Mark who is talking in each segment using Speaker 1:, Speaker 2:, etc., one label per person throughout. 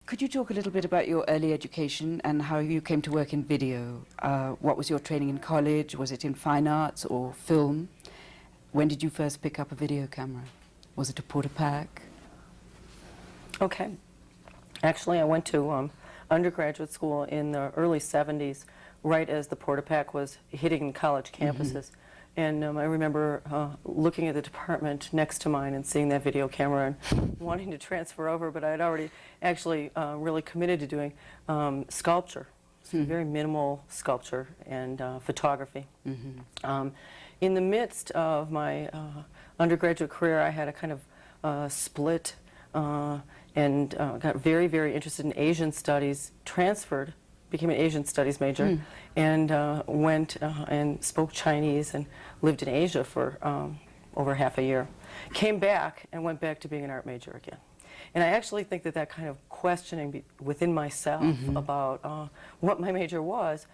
Speaker 1: Could you talk a little bit about your early education and how you came to work in video? What was your training in college? Was it in fine arts or film? When did you first pick up a video camera? Was it a Porta Pack?
Speaker 2: Okay. Actually, I went to undergraduate school in the early 70s, right as the Porta Pack was hitting college campuses. And I remember looking at the department next to mine and seeing that video camera and wanting to transfer over, but I had already actually really committed to doing sculpture, so very minimal sculpture and photography. In the midst of my undergraduate career, I had a kind of split and got very, very interested in Asian studies, transferred, became an Asian studies major, and went and spoke Chinese and lived in Asia for over half a year. Came back and went back to being an art major again. And I actually think that that kind of questioning within myself about what my major was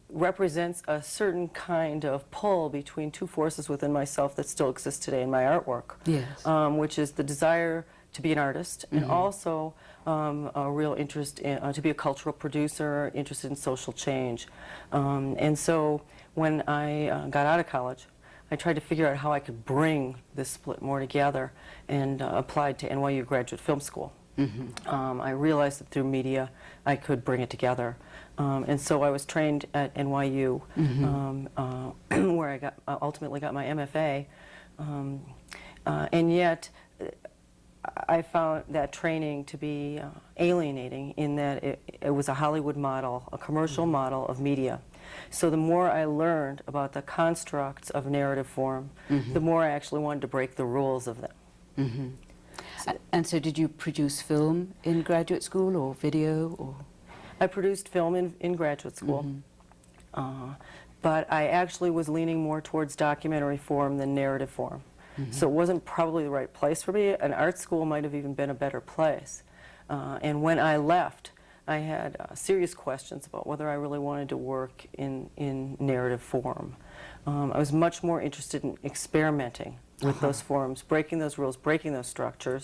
Speaker 2: represents a certain kind of pull between two forces within myself that still exists today in my artwork, which is the desire to be an artist and also a real interest in, to be a cultural producer, interested in social change. And so when I got out of college, I tried to figure out how I could bring this split more together and applied to NYU Graduate Film School. I realized that through media I could bring it together. And so I was trained at NYU, where I ultimately got my MFA. And yet I found that training to be alienating in that it was a Hollywood model, a commercial model of media. So the more I learned about the constructs of narrative form, the more I actually wanted to break the rules of them.
Speaker 1: And so did you produce film in graduate school or video? Or?
Speaker 2: I produced film in graduate school, but I actually was leaning more towards documentary form than narrative form. So it wasn't probably the right place for me. An art school might have even been a better place. And when I left, I had serious questions about whether I really wanted to work in narrative form. I was much more interested in experimenting with those forms, breaking those rules, breaking those structures,